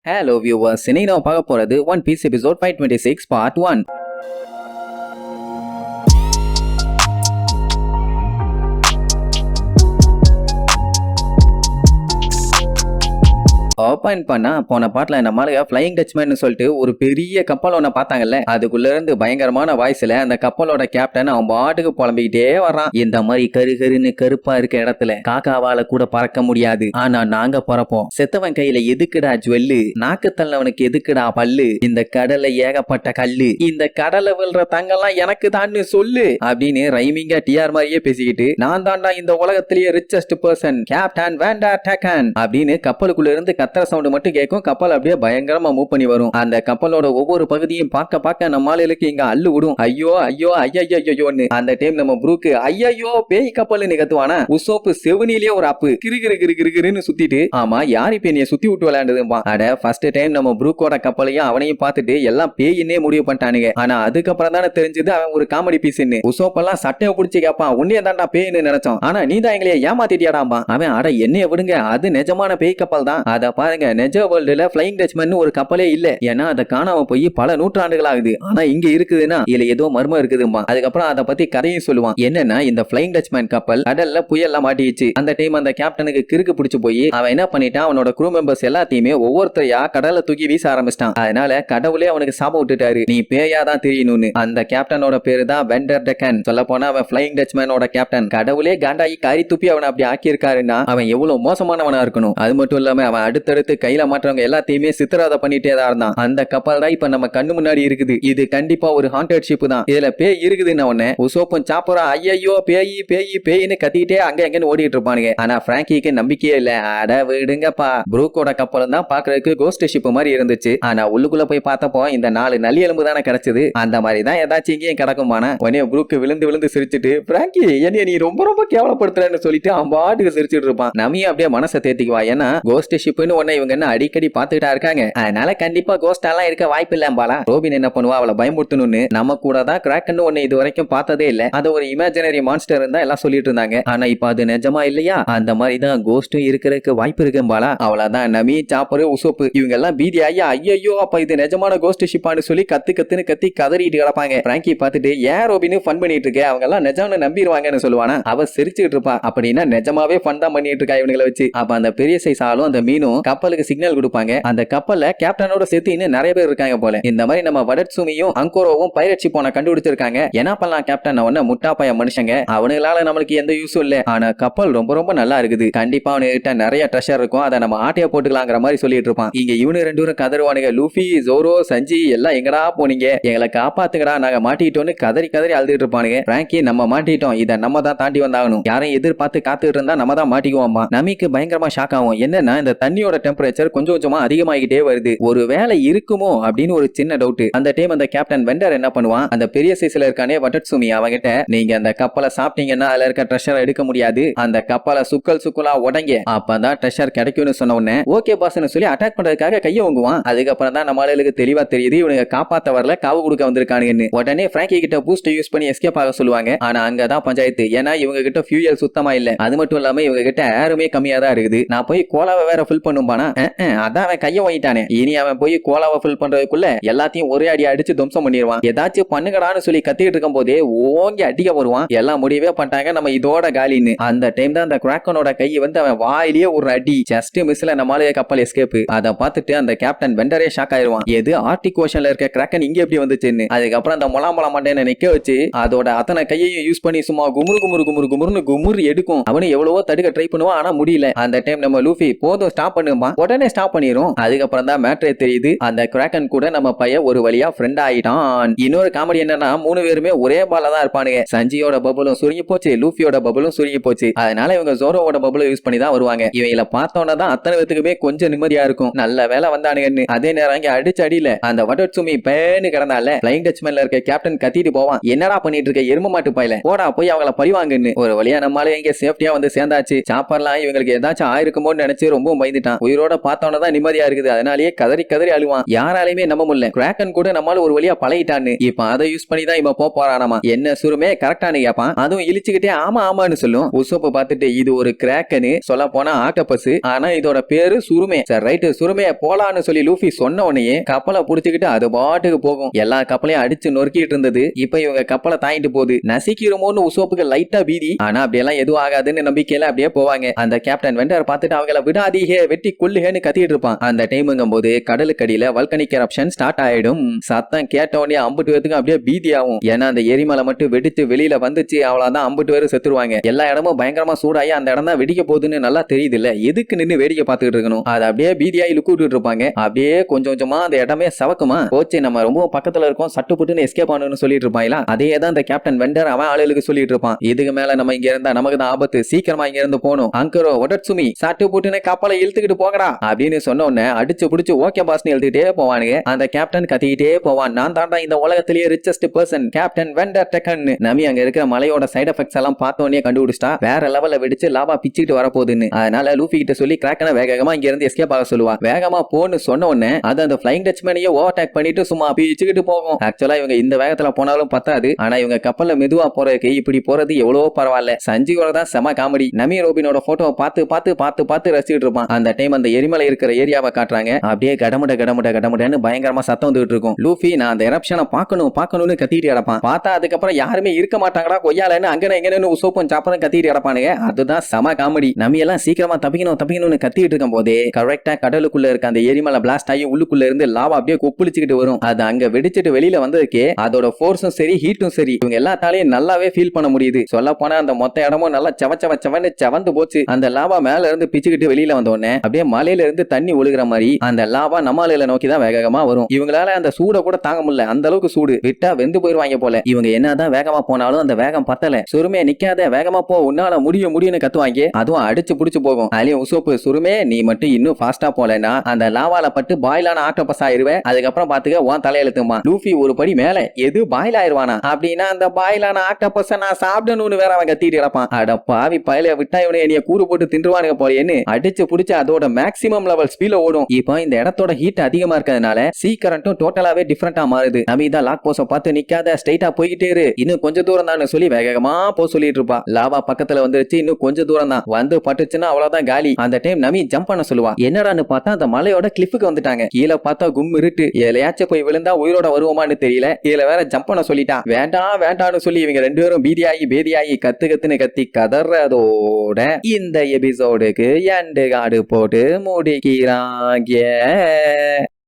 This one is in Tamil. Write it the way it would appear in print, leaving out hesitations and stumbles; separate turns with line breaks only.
Hello viewers, இன்னைக்கு நம்ம பார்க்க போறது One Piece episode 526 part 1. Open பண்ணா போன பாட்டுல நம்மளுக்கு ஃபிளைங் டச்மேன் சொல்லிட்டு ஒரு பெரிய கப்பல் ஒண்ண பார்த்தாங்கல்ல, அதுக்குள்ள இருந்து பயங்கரமான வாய்ஸ்ல அந்த கப்பலோட கேப்டன் அவன் பாட்டுக்கு புலம்பிக்கிட்டே வர்றான். இந்த மாதிரி கருகருன்னு கருப்பா இருக்க இடத்துல காக்காவால கூட பறக்க முடியாது, ஆனா நாங்க பறப்போம். செத்தவன் கையில எதுக்குடா ஜுவல்லு, நாக்கு தள்ளவனுக்கு எதுக்குடா பல்லு, இந்த கடல்ல ஏகப்பட்ட கல்லு, இந்த கடலை விழுற தங்கெல்லாம் எனக்கு தான் சொல்லு அப்படின்னு ரைமிங்கா டிஆர் மாதிரியே பேசிக்கிட்டு நான் தான்டா இந்த உலகத்திலேயே ரிச்சஸ்ட் பர்சன் கேப்டன் வேண்டா டேக்கன் அப்படின்னு கப்பலுக்குள்ள இருந்து கத்தர சவுண்ட் மட்டும் கேட்கும். கப்பல் அப்படியே பயங்கரமா மூவ் பண்ணி வரும். அந்த கப்பலோட ஒவ்வொரு பகுதியும் பார்க்க நம்ம ஆளுக்கு இங்க அள்ளு விடும். ஐயோ ஐயோ ஐயோன்னு அந்த டைம் நம்ம ப்ரூக்கு ஐயோ பேய் கப்பல்னு கத்துவானா, உசோப்பு செவனிலேயே ஒரு அப்பு கிருகிருன்னு சுத்திட்டு ஆமா யார் இப்ப என்னைய சுத்தி விட்டு விளையாண்டுதுப்பா. அட ஃபர்ஸ்ட் டைம் நம்ம ப்ரூக்கோட கப்பலையும் அவனையும் பார்த்துட்டு எல்லாம் பேயின்னே முடிவு பண்ணிட்டானுங்க. ஆனா அதுக்கப்புறம் தானே தெரிஞ்சது அவன் ஒரு காமெடி பீஸ்ன்னு. உசோப்பெல்லாம் சட்டையை பிடிச்சி கேப்பான், உன்னைய தாண்டா பேய்னு நினைச்சோம், ஆனா நீ தான் எங்களைய ஏமாத்திட்டியாடாம்பா. அவன் அட என்னைய விடுங்க, அது நிஜமான பேய் கப்பல் தான். அத பாருங்க, நிஜ வேர்ல்டுல ஃபிளைங் டச்மேன் ஒரு கப்பலே இல்ல, ஏன்னா அதை காணாம போய் பல நூற்றாண்டுகள் ஆகுது. ஆனா இங்க இருக்குதுன்னா இதுல ஏதோ மர்மம் இருக்குதுமா. அதுக்கப்புறம் அதை பத்தி கதையும் சொல்லுவான். என்னன்னா இந்த ஃபிளைங் டச்மேன் கப்பல் கடல்ல புயல்ல மாட்டிடுச்சு. அந்த டைம் அந்த கேப்டனுக்கு கிறுக்கு பிடிச்சு போய் அவன் என்ன பண்ணிட்டான், அவனோட க்ரூ மெம்பர்ஸ் எல்லாத்தையுமே ஒவ்வொருத்தரையா கடல்ல தூக்கி வீச ஆரம்பிச்சிட்டான். அதனால கடவுளே அவனுக்கு சாபம் விட்டுட்டாரு, நீ பேயாதான் தெரியணும்னு. அந்த கேப்டனோட பேரு தான் வெண்டர் டெக்கன். சொல்ல போனா அவன் ஃபிளைங் டச்மேனோட கேப்டன். கடவுளே காண்டாயி காரி துப்பி அவனை அப்படி ஆக்கியிருக்காருன்னா அவன் எவ்வளவு மோசமானவனா இருக்கணும். அது மட்டும் இல்லாம அவன் அடுத்தடுத்து கையில மாற்றவங்க எல்லாத்தையுமே சித்திராத பண்ணிட்டே தான் இருந்தான். அந்த கப்பல் தான் இப்ப நம்ம கண்ணு முன்னாடி இருக்குது. இது கண்டிப்பா ஒரு ஹாண்டட் ஷிப் தான். இதுல பேய் இருக்குதுன்னு உடனே உசோப்பும் சாப்பரா ஐயோ பேயின்னு கத்திட்டே அங்க எங்கன்னு ஓடிட்டு இருப்பானுங்க. ஆனா பிராங்கிக்கு நம்பிக்கையே இல்ல. அட விடுங்கப்பா, ப்ரூக்கோட கப்பலும் தான் பாக்குறதுக்கு கோஸ்ட் ஷிப் மாதிரி இருந்துச்சு. ஆனா உள்ளுக்குள்ள போய் பார்த்தப்போ இந்த 4 நல்லி எலும்பு தானே கிடைச்சது. அந்த மாதிரி தான் ஏதாச்சும் இங்கேயும் கிடக்குமானா உடனே ப்ரூக்கு விழுந்து சிரிச்சுட்டு பிராங்கி என்னைய நீ ரொம்ப கேவலப்படுத்துறன்னு சொல்லிட்டு அவன் பாட்டுக்கு சிரிச்சுட்டு இருப்பான். நமியும் அப்படியே மனசை தேத்திக்குவா. ஏன்னா கோஸ்ட் ஷிப்னு உடனே இவங்க என்ன அடிக்கடி பாத்துக்கிட்டா இருக்காங்க, அதனால கண்டிப்பா கோஸ்ட் எல்லாம் இருக்க வாய்ப்பு இல்லம்பாலா. ரோபின் என்ன பண்ணுவா, அவளை பயமுறுத்தணும்னு நம்ம கூட தான் கிராக்கன் ஒண்ணு இது வரைக்கும் பார்த்ததே இல்ல, அது ஒரு இமேஜினரி மான்ஸ்டர் இருந்தா எல்லாம் சொல்லிட்டு இருந்தாங்க. ஆனா இப்ப அது நிஜமா இல்லையா, அந்த மாதிரி தான் கோஸ்டும் இருக்கிறதுக்கு வாய்ப்பு இருக்கும்பாலா. அவ்வளவுதான் நமி சாப்பரு உசோப்பு இவங்க எல்லாம் பீதி ஐயா ஐயோ அப்ப இது நிஜமான கோஸ்ட் ஷிப்பான்னு சொல்லி கத்துன்னு கத்தி கதறிட்டு கிடப்பாங்க. பிராங்கி பார்த்துட்டு ஏன் ரோபின் ஃபன் பண்ணிட்டு இருக்க, அவங்க எல்லாம் நிஜம்னு நம்பிடுவாங்கன்னு சொல்லுவானா. அவ சிரிச்சுட்டு இருப்பா, அப்படின்னா நிஜமாவே ஃபன் தான் பண்ணிட்டு இருக்கா இவங்களை வச்சு. அப்ப அந்த பெரிய சைஸ் ஆளும் அந்த மீனும் கப்பலுக்கு சிக்னல் கொடுப்பாங்க. அந்த கப்பல்ல கேப்டனோட சேர்த்து இன்னும் நிறைய பேர் இருக்காங்க போல. இந்த மாதிரி நம்ம வடட்சுமியும் அங்கோரோவும் பைரட் ஷிப் போன கண்டுபிடிச்சிருக்காங்க. என்ன பண்ணலாம் கேப்டன், அவன முட்டாப்பைய மனுஷங்க, அவனுங்களால நம்மளுக்கு எந்த யூஸும் இல்ல. ஆனா கப்பல் ரொம்ப நல்லா இருக்குது, கண்டிப்பா அவனுகிட்ட நிறைய ட்ரெஷர் இருக்கும், அதை நம்ம ஆட்டையா போட்டுக்கலாங்கிற மாதிரி சொல்லிட்டு இருப்பான். இங்க இவனு 2 பேரும் கதறுவானுங்க, லூஃபி ஜோரோ சஞ்சி எல்லாம் எங்கடா போனீங்க, எங்களை காப்பாத்துங்கடா, நாங்க மாட்டிட்டோன்னு கதறி அழுதுட்டு இருப்பானுங்க. பிராங்கி நம்ம மாட்டிட்டோம், இதை நம்ம தான் தாண்டி வந்தாகணும், யாரையும் எதிர்பார்த்து காத்துட்டு இருந்தா நம்ம தான் மாட்டிக்குவோம்மா. நமிக்கு பயங்கரமா ஷாக் ஆகும். என்னன்னா இந்த தண்ணியோட டெம்பரேச்சர் கொஞ்சமா அதிகமாகிட்டே வருது, ஒரு வேலை இருக்குமோ அப்படின்னு ஒரு சின்ன டவுட். அந்த டைம் அந்த கேப்டன் வெண்டர் என்ன பண்ணுவான், அந்த பெரிய சைஸ்ல இருக்கானே வட்டட்சுமி அவங்கிட்ட நீங்க அந்த கப்பலை சாப்பிட்டீங்கன்னா அதுல இருக்க ட்ரெஷர் எடுக்க முடியாது, அந்த கப்பலை சுக்கலா உடைங்க, அப்பதான் ட்ரெஷர் கிடைக்கும்னு சொன்ன உடனே ஓகே பாஸ்னு சொல்லி அட்டாக் பண்றதுக்காக கைய ஓங்குவான். அதுக்கப்புறம் தான் நம்மளுக்கு தெளிவா தெரியுது இவனுங்க காப்பாத்த வரல, காவு கொடுக்க வந்திருக்கானுங்கன்னு. உடனே பிராங்கி கிட்ட பூஸ்ட் யூஸ் பண்ணி எஸ்கேப் ஆக சொல்லுவாங்க. ஆனா அங்கதான் பஞ்சாயத்து, ஏன்னா இவங்க கிட்ட ஃபியூயல் சுத்தமா இல்ல, அது மட்டும் இல்லாம இவங்க கிட்ட ஏருமே கம்மியா தான் இருக்குது. நான் போய் கோலாவை வேற ஃபில் பண்ணும்பானா, அதான் அவன் கைய வாங்கிட்டானே, இனி அவன் போய் கோலாவை ஃபில் பண்றதுக்குள்ள எல்லாத்தையும் ஒரே அடி அடிச்சு துவம்சம் பண்ணிடுவான். ஏதாச்சும் பண்ணுங்கடான்னு சொல்லி கத்திட்டு இருக்கும் போதே ஓங்கி அடிக்க வருவான். எல்லாம் முடிவே பண்ணிட்டாங்க, நம்ம இதோட காலின்னு. அந்த டைம் தான் அந்த கிராக்கனோட கை வந்து அவன் வாயிலேயே ஒரு அடி, ஜஸ்ட் மிஸ்ல நம்மளால கப்பல் எஸ்கேப். அதை பார்த்துட்டு அந்த கேப்டன் வெண்டரே ஷாக் ஆயிருவான், எது ஆர்டிக் ஓஷன்ல இருக்க கிராக்கன் இங்க எப்படி வந்துச்சுன்னு. அதுக்கப்புறம் அந்த முலாம்பழம் மண்டையை நிக்க வச்சு அதோட அத்தனை கையையும் யூஸ் பண்ணி சும்மா குமுறு எடுக்கும். அவனு எவ்வளவோ தடுக்க ட்ரை பண்ணுவான், ஆனா முடியல. அந்த டைம் நம்ம லூஃபி போதும் ஸ்டாப் பண்ணுமா, உடனே ஸ்டாப் பண்ணிரும். அதுக்கப்புறம் தான் மேட்ரே தெரியுது, அந்த கிராக்கன் கூட நம்ம பையன் ஒரு வழியா ஃப்ரெண்ட் ஆயிட்டான். இன்னொரு காமெடி என்னன்னா 3 பேருமே ஒரே பால தான் இருப்பானுங்க. சஞ்சியோட பபுளும் சுருங்கி போச்சு, லூஃபியோட பபுளும் சுருங்கி போச்சு. அதனால இவங்க ஜோரோவோட பபுளை யூஸ் பண்ணி தான் வருவாங்க. இவங்கள பார்த்தோன்னா தான் அத்தனை பேத்துக்குமே கொஞ்சம் நிம்மதியா இருக்கும், நல்ல வேலை வந்தானுங்கன்னு. அதே நேரம் இங்க அடிச்சு அடியில அந்த வட்டட்சுமி பேனு கிடந்தால ஃபிளைங் டச்மேன்ல இருக்க கேப்டன் கத்திட்டு போவான், என்னடா பண்ணிட்டு இருக்க எரும மாட்டு பாயில, போடா போய் அவங்கள பழிவாங்கன்னு. ஒரு வழியா நம்மளால இங்க சேஃப்டியா வந்து சேர்ந்தாச்சு. சாப்பர்லாம் இவங்களுக்கு ஏதாச்சும் ஆயிருக்குமோன்னு நினைச்சு ரொம்ப பயந்துட்டான். மாட்டான். உயிரோட பார்த்தவன தான் நிம்மதியா இருக்குது. அதனாலேயே கதறி கதறி அழுவான். யாராலையுமே நம்ப முடியல. கிராக்கன் கூட நம்மால ஒரு வழியா பழகிட்டான்னு. இப்ப அதை யூஸ் பண்ணி தான் இவன் போறானாமா. என்ன சுருமே கரெக்டானு கேட்பான். அதுவும் இழிச்சுக்கிட்டே ஆமா ஆமான்னு சொல்லும். உசோப்ப பார்த்துட்டு இது ஒரு கிராக்கனு, சொல்ல போனா ஆக்டோபஸ், ஆனா இதோட பேரு சுருமே. சரி ரைட் சுருமே போலான்னு சொல்லி லூஃபி சொன்ன உடனே கப்பலை புடிச்சுக்கிட்டு அது பாட்டுக்கு போகும். எல்லா கப்பலையும் அடிச்சு நொறுக்கிட்டு இருந்தது. இப்ப இவங்க கப்பலை தாங்கிட்டு போகுது. நசிக்கிறோமோன்னு உசோப்புக்கு லைட்டா பீதி. ஆனா அப்படியெல்லாம் எதுவும் ஆகாதுன்னு நம்பிக்கையில அப்படியே போவாங்க. அந்த கேப்டன் வெண்டர் பார்த்துட்டு அவங்கள விடாதீங்க வெட்டி கொல்லுகன்னு கத்திட்டு இருப்பான். அந்த டைமுங்கும் போது கடலுக்கடியில வல்கனிக் எரப்ஷன் ஸ்டார்ட் ஆயிடும். சத்தம் கேட்ட உடனே அம்புட்டு பேருக்கு அப்படியே பீதி ஆகும். ஏன்னா அந்த எரிமலை மட்டும் வெடிச்சு வெளியில வந்துச்சு, அவ்வளவுதான் அம்புட்டு பேரும் செத்துருவாங்க. எல்லா இடமும் பயங்கரமா சூடாகி அந்த இடம் தான் வெடிக்க போகுதுன்னு நல்லா தெரியுது இல்ல. எதுக்கு நின்னு வேடிக்கை பார்த்துட்டு இருக்கணும். அது அப்படியே பீதியாகி லுக்கு விட்டுட்டு இருப்பாங்க. அப்படியே கொஞ்சம் கொஞ்சமா அந்த இடமே சவக்குமா போச்சு. நம்ம ரொம்ப பக்கத்துல இருக்கோம், சட்டுப்புட்டுன்னு எஸ்கேப் ஆகணும்னு சொல்லிட்டு இருப்பாங்களா. அதே தான் அந்த கேப்டன் வெண்டர் அவன் ஆளுகளுக்கு சொல்லிட்டு இருப்பான். இதுக்கு மேல நம்ம இங்க இருந்தா நமக்கு தான் ஆபத்து, சீக்கிரமா இங்க இருந்து போகணும். அங்கரோ ஒடட்சுமி சட்டு புட்டுன்னு கப்பலை இழுத்துக்கிட்டு போகடா அப்படின்னு சொன்ன உடனே அடிச்சு புடிச்சு ஓகே பாஸ்னு எழுதிட்டே போவானுங்க. அந்த கேப்டன் கத்திக்கிட்டே போவான். நான் தாண்டா இந்த உலகத்திலேயே richest person captain Vander Decken. நம்பி அங்க இருக்கிற மலையோட சைடு எஃபெக்ட்ஸ் எல்லாம் பார்த்தோன்னே கண்டுபிடிச்சா வேற லெவல்ல வெடிச்சு லாபா பிச்சுக்கிட்டு வரப்போகுதுன்னு. அதனால லூஃபி கிட்ட சொல்லி கிராக்கனை வேகமா இங்க இருந்து எஸ்கேப் ஆக சொல்லுவா. வேகமா போன்னு சொன்ன உடனே அது அந்த ஃபிளைங் டச்மேனையே ஓவர்டேக் பண்ணிட்டு சும்மா பிச்சுக்கிட்டு போகும். ஆக்சுவலா இவங்க இந்த வேகத்துல போனாலும் பத்தாது. ஆனா இவங்க கப்பல்ல மெதுவா போறதுக்கு இப்படி போறது எவ்வளவோ பரவாயில்ல. சஞ்சீவோட தான் செம காமெடி. நமி ரோபினோட போட்டோ பார்த்து ரசிச்சுட்டு இருப்பான். அந்த டைம் அந்த எரிமலை இருக்கிற ஏரியாவை காட்டுறாங்க. அப்படியே கடமுடன்னு பயங்கரமா சத்தம் வந்துட்டு இருக்கும். லூஃபி நான் அந்த எரப்ஷனை பார்க்கணும்னு கத்திட்டு கிடப்பான். பார்த்தா அதுக்கப்புறம் யாருமே இருக்க மாட்டாங்கடா கொய்யாலன்னு அங்கன எங்கன்னு உசோப்பும் சாப்பரும் கத்திட்டு கிடப்பானுங்க. அதுதான் செம காமெடி. நம்ம எல்லாம் சீக்கிரமா தப்பிக்கணும்னு கத்திட்டு இருக்கும் போதே கரெக்டா கடலுக்குள்ள இருக்க அந்த எரிமலை பிளாஸ்ட் ஆகி உள்ளுக்குள்ள இருந்து லாவா அப்படியே கொப்புளிச்சுக்கிட்டு வரும். அது அங்க வெடிச்சிட்டு வெளியில வந்ததுக்கே அதோட ஃபோர்ஸும் சரி ஹீட்டும் சரி இவங்க எல்லாத்தாலையும் நல்லாவே ஃபீல் பண்ண முடியுது. சொல்ல போனா அந்த மொத்த இடமும் நல்லா செவந்து போச்சு. அந்த லாவா மேல இருந்து பிச்சுக்கிட்டு வெளியில வந்த உடனே அப்படியே மலையில இருந்து தண்ணி ஒழுகுற மாதிரி அந்த லாவா நம்மாலையில நோக்கி தான் வேகமா வரும். இவங்களால அந்த சூட கூட தாங்க முடியல. அந்த அளவுக்கு சூடு. விட்டா வெந்து போயிருவாங்க போல. இவங்க என்னதான் வேகமா போனாலும் அந்த வேகம் பத்தல. சுருமே நிக்காத வேகமா போ, உன்னால முடியும்னு கத்துவாங்க. அதுவும் அடிச்சு புடிச்சு போகும். அதுலயும் உசோப்பு சுருமே நீ மட்டும் இன்னும் ஃபாஸ்டா போலனா அந்த லாவால பட்டு பாயிலான ஆக்டோபஸ் ஆயிருவேன். அதுக்கப்புறம் பாத்துக்க உன் தலையெழுத்துமா. லூஃபி ஒரு படி மேல எது பாயில் ஆயிருவானா அப்படின்னா அந்த பாயிலான ஆக்டோபஸ் நான் சாப்பிடணும்னு வேற அவன் கத்திட்டு கிடப்பான். அட பாவி பயல விட்டா இவனை என்னைய கூறு போட்டு தின்றுவானுங்க போலேன்னு அடிச்சு புடிச்சு அதோட மேக்ஸிமம் லெவல் ஸ்பீட்ல ஓடும். இப்போ இந்த இடத்தோட ஹீட் அதிகமா இருக்கிறதுனால சீ கரண்ட்டும் டோட்டலாவே டிஃபரெண்டா மாறுது. நமிதா லாக் போஸ பார்த்து நிக்காத ஸ்ட்ரைட்டா போய்கிட்டே இரு, இன்னும் கொஞ்சம் தூரம் தான் சொல்லி வேகமா போ சொல்லிட்டு இருப்பா. லாவா பக்கத்துல வந்துருச்சு, இன்னும் கொஞ்சம் தூரம் தான், வந்து பட்டுச்சுன்னா அவ்வளவுதான் காலி. அந்த டைம் நமி ஜம்ப் பண்ண சொல்லுவா. என்னடான்னு பார்த்தா அந்த மலையோட கிளிஃபுக்கு வந்துட்டாங்க. கீழே பார்த்தா கும் இருட்டு. எதையாச்சும் போய் விழுந்தா உயிரோட வருவோமான்னு தெரியல. இதுல வேற ஜம்ப் பண்ண சொல்லிட்டா. வேண்டாம்னு சொல்லி இவங்க ரெண்டு பேரும் பேதியாகி கத்துன்னு கத்தி கதறதோட இந்த எபிசோடுக்கு எண்டு கார்டு போட்டு முடிக்கிறாங்க.